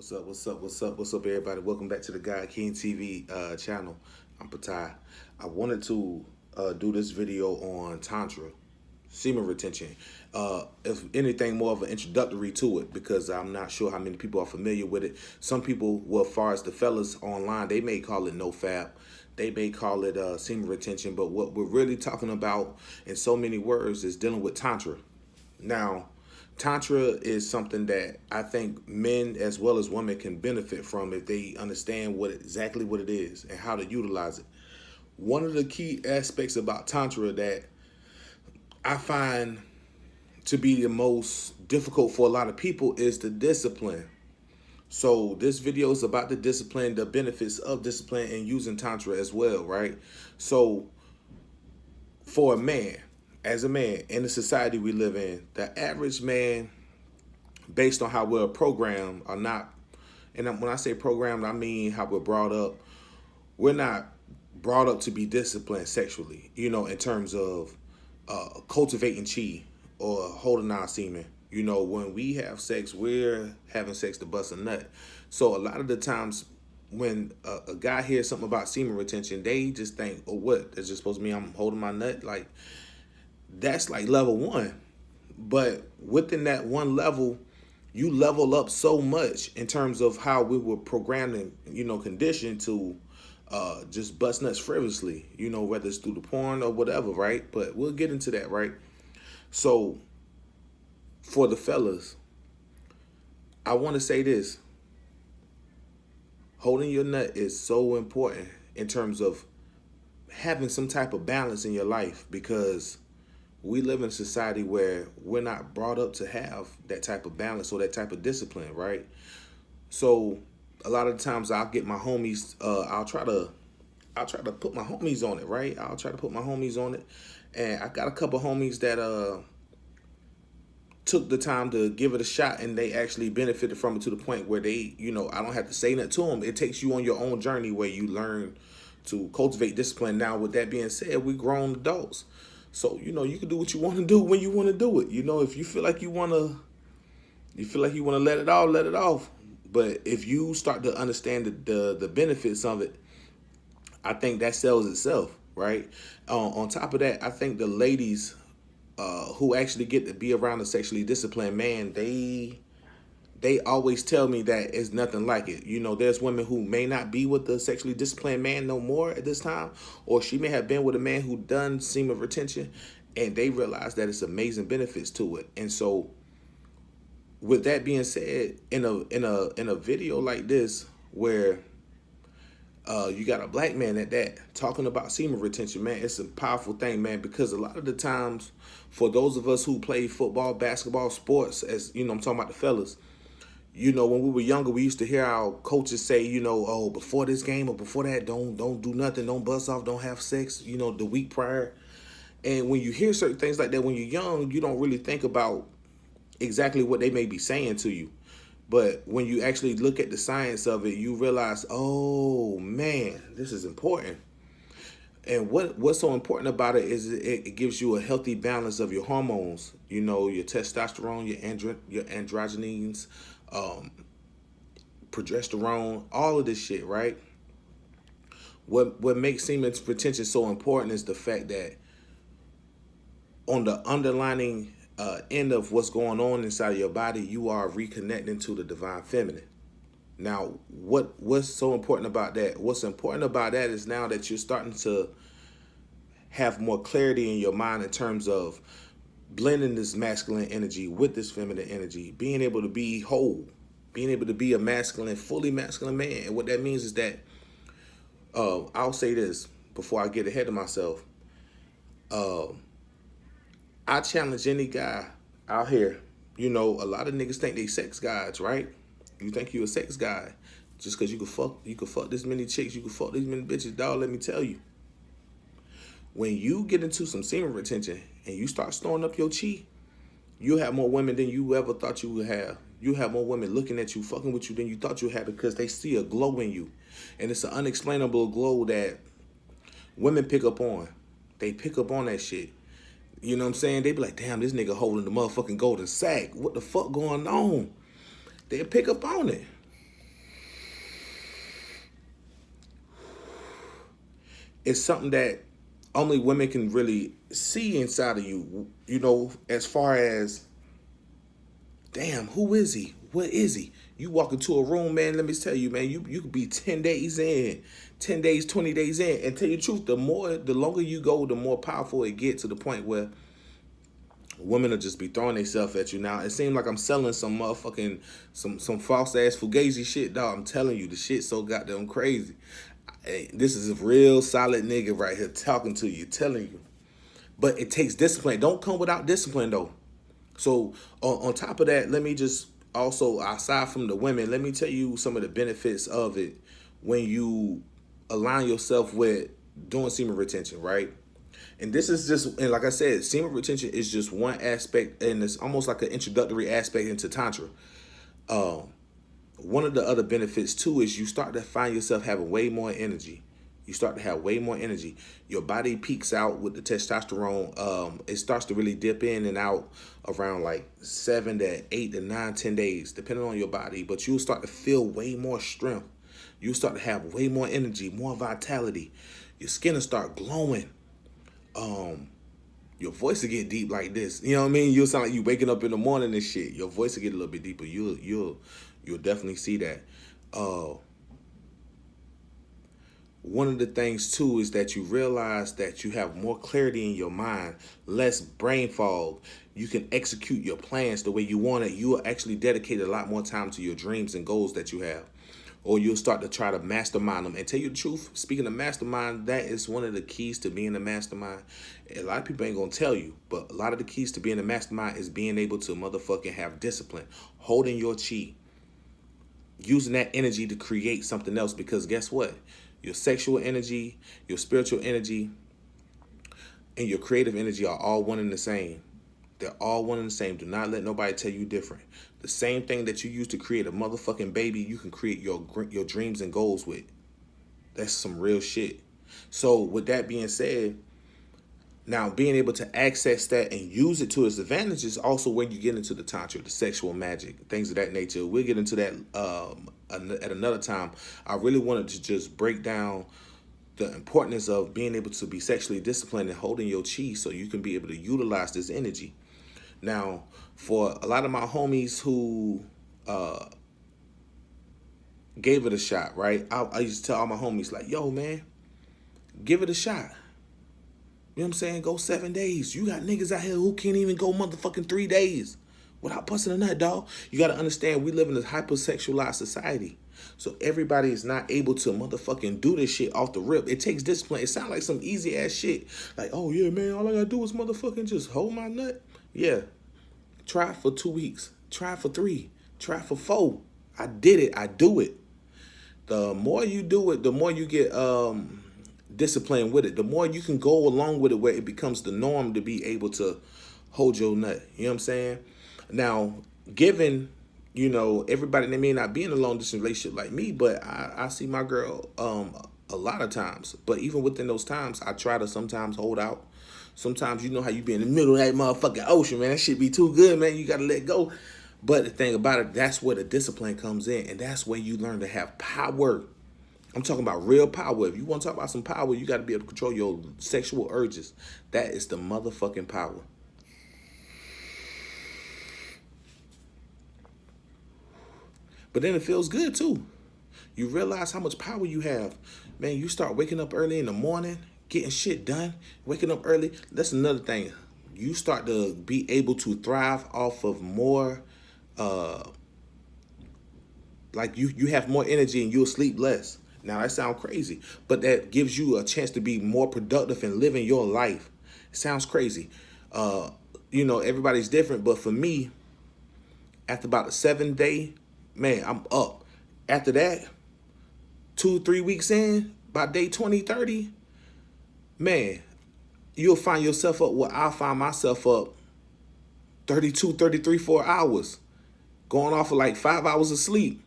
What's up? What's up? What's up? What's up, everybody? Welcome back to the God King TV channel. I'm Patai. I wanted to do this video on Tantra, semen retention. If anything, more of an introductory to it because I'm not sure how many people are familiar with it. Some people, well, as far as the fellas online, they may call it nofap. They may call it semen retention. But what we're really talking about in so many words is dealing with Tantra. Now, Tantra is something that I think men as well as women can benefit from if they understand exactly what it is and how to utilize it. One of the key aspects about Tantra that I find to be the most difficult for a lot of people is the discipline. So this video is about the discipline, the benefits of discipline and using Tantra as well, right? So for a man, as a man in the society we live in, the average man, based on how we're programmed, are not, and when I say programmed, I mean how we're brought up. We're not brought up to be disciplined sexually, in terms of cultivating chi or holding our semen. When we have sex, we're having sex to bust a nut. So a lot of the times when a guy hears something about semen retention, they just think, oh, what? That's just supposed to mean I'm holding my nut? Like, that's like level one. But within that one level, you level up so much in terms of how we were programmed and, conditioned to just bust nuts frivolously, whether it's through the porn or whatever, right? But we'll get into that, right? So for the fellas, I want to say this. Holding your nut is so important in terms of having some type of balance in your life because we live in a society where we're not brought up to have that type of balance or that type of discipline, right? So a lot of the times I'll get my homies, I'll try to put my homies on it, right? I'll try to put my homies on it. And I got a couple homies that took the time to give it a shot and they actually benefited from it to the point where they, I don't have to say nothing to them. It takes you on your own journey where you learn to cultivate discipline. Now, with that being said, we grown adults. So, you can do what you want to do when you want to do it. If you feel like you want to let it off, let it off. But if you start to understand the benefits of it, I think that sells itself, right? On top of that, I think the ladies who actually get to be around a sexually disciplined man, they always tell me that it's nothing like it. There's women who may not be with the sexually disciplined man no more at this time, or she may have been with a man who done semen retention, and they realize that it's amazing benefits to it. And so, with that being said, in a video like this, where you got a black man at that talking about semen retention, man, it's a powerful thing, man, because a lot of the times, for those of us who play football, basketball, sports, as I'm talking about the fellas. When we were younger, we used to hear our coaches say, oh, before this game or before that, don't do nothing, don't bust off, don't have sex, the week prior. And when you hear certain things like that when you're young, you don't really think about exactly what they may be saying to you. But when you actually look at the science of it, you realize, oh, man, this is important. And what's so important about it is it gives you a healthy balance of your hormones, your testosterone, your androgens, progesterone, all of this shit, right? What makes semen retention so important is the fact that on the underlining end of what's going on inside of your body, you are reconnecting to the divine feminine. Now, what's so important about that? What's important about that is now that you're starting to have more clarity in your mind in terms of blending this masculine energy with this feminine energy, being able to be whole, being able to be a masculine, fully masculine man. And what that means is that, I'll say this before I get ahead of myself. I challenge any guy out here. A lot of niggas think they sex guys, right? You think you a sex guy just because you could fuck this many chicks, you could fuck these many bitches, dog. Let me tell you, when you get into some semen retention and you start storing up your chi, you'll have more women than you ever thought you would have. You have more women looking at you, fucking with you than you thought you would have because they see a glow in you. And it's an unexplainable glow that women pick up on. They pick up on that shit. You know what I'm saying? They be like, damn, this nigga holding the motherfucking golden sack. What the fuck going on? They'll pick up on it. It's something that only women can really see inside of you. You know, as far as, damn, who is he? What is he? You walk into a room, man, let me tell you, man, you could be 10 days in, 10 days, 20 days in. And tell you the truth, the longer you go, the more powerful it gets, to the point where women will just be throwing themselves at you. Now, it seems like I'm selling some motherfucking, some false ass fugazi shit, dog. I'm telling you, the shit's so goddamn crazy. Hey, this is a real solid nigga right here talking to you, telling you. But it takes discipline. Don't come without discipline, though. So on top of that, let me just also, aside from the women, let me tell you some of the benefits of it when you align yourself with doing semen retention, right? And this is just, and like I said, semen retention is just one aspect, and it's almost like an introductory aspect into Tantra. One of the other benefits too is you start to find yourself having way more energy. You start to have way more energy. Your body peaks out with the testosterone. It starts to really dip in and out around like 7 to 8 to 9, 10 days, depending on your body. But you'll start to feel way more strength. You'll start to have way more energy, more vitality. Your skin will start glowing. Your voice will get deep like this. You know what I mean? You'll sound like you waking up in the morning and shit. Your voice will get a little bit deeper. You'll definitely see that. One of the things too is that you realize that you have more clarity in your mind, less brain fog. You can execute your plans the way you want it. You will actually dedicate a lot more time to your dreams and goals that you have. Or you'll start to try to mastermind them. And tell you the truth, speaking of mastermind, that is one of the keys to being a mastermind. A lot of people ain't gonna tell you, but a lot of the keys to being a mastermind is being able to motherfucking have discipline, holding your chi, using that energy to create something else. Because guess what? Your sexual energy, your spiritual energy, and your creative energy are all one and the same. They're all one and the same. Do not let nobody tell you different. The same thing that you use to create a motherfucking baby, you can create your dreams and goals with. That's some real shit. So with that being said, now being able to access that and use it to its advantage is also when you get into the Tantra, the sexual magic, things of that nature. We'll get into that at another time. I really wanted to just break down the importance of being able to be sexually disciplined and holding your chi so you can be able to utilize this energy. Now, for a lot of my homies who gave it a shot, right? I used to tell all my homies, like, yo, man, give it a shot. You know what I'm saying? Go 7 days. You got niggas out here who can't even go motherfucking 3 days without busting a nut, dog. You got to understand, we live in a hypersexualized society. So everybody is not able to motherfucking do this shit off the rip. It takes discipline. It sounds like some easy ass shit. Like, oh yeah, man, all I gotta do is motherfucking just hold my nut. Yeah. Try for 2 weeks. Try for 3. Try for 4. I did it. I do it. The more you do it, the more you get discipline with it. The more you can go along with it, where it becomes the norm to be able to hold your nut. You know what I'm saying? Now, given, you know, everybody, they may not be in a long distance relationship like me, but I see my girl a lot of times. But even within those times, I try to sometimes hold out. Sometimes, you know how you be in the middle of that motherfucking ocean, man. That shit be too good, man. You gotta let go. But the thing about it, that's where the discipline comes in, and that's where you learn to have power. I'm talking about real power. If you want to talk about some power, you got to be able to control your sexual urges. That is the motherfucking power. But then it feels good too. You realize how much power you have. Man, you start waking up early in the morning, getting shit done, waking up early. That's another thing. You start to be able to thrive off of more, like you have more energy and you'll sleep less. Now that sounds crazy, but that gives you a chance to be more productive and living your life. It sounds crazy. You know, everybody's different, but for me, after about a 7 day, man, I'm up. After that, 2-3 weeks in, by day 20, 30, man, you'll find yourself up where I'll find myself up 32, 33, 4 hours, going off of like 5 hours of sleep.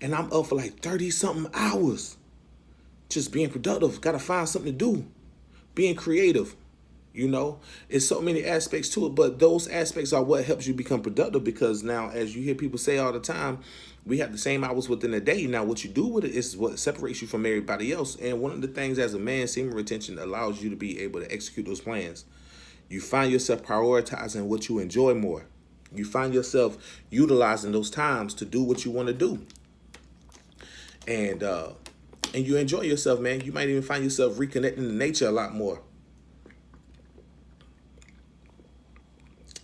And I'm up for like 30 something hours. Just being productive. Got to find something to do. Being creative. You know, it's so many aspects to it, but those aspects are what helps you become productive, because now, as you hear people say all the time, We have the same hours within a day. Now, what you do with it is what separates you from everybody else. And one of the things as a man, semen retention allows you to be able to execute those plans. You find yourself prioritizing what you enjoy more. You find yourself utilizing those times to do what you want to do. And you enjoy yourself, man. You might even find yourself reconnecting to nature a lot more.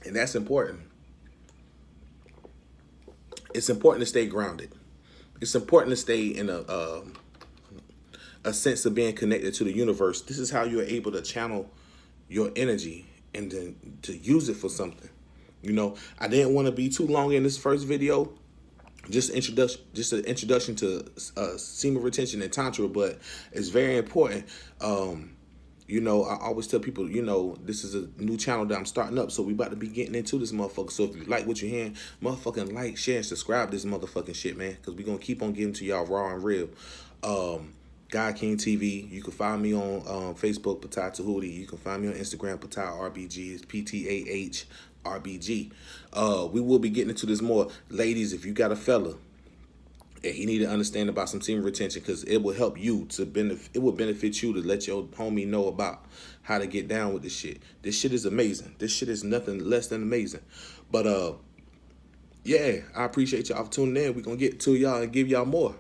And that's important. It's important to stay grounded. It's important to stay in a sense of being connected to the universe. This is how you're able to channel your energy and then to use it for something. You know, I didn't want to be too long in this first video. Just an introduction to semen retention and Tantra, but it's very important. You know, I always tell people, you know, this is a new channel that I'm starting up, so we about to be getting into this motherfucker. So if you like what you're hearing, motherfucking like, share, and subscribe to this motherfucking shit, man, because we're going to keep on getting to y'all raw and real. God King TV. You can find me on Facebook, Patah Tahuti. You can find me on Instagram, Patah RBG. It's PTAH RBG. We will be getting into this more. Ladies, if you got a fella, and he need to understand about some semen retention, because it will help you to benefit. It will benefit you to let your homie know about how to get down with this shit. This shit is amazing. This shit is nothing less than amazing. But yeah, I appreciate y'all for tuning in. We're gonna get to y'all and give y'all more.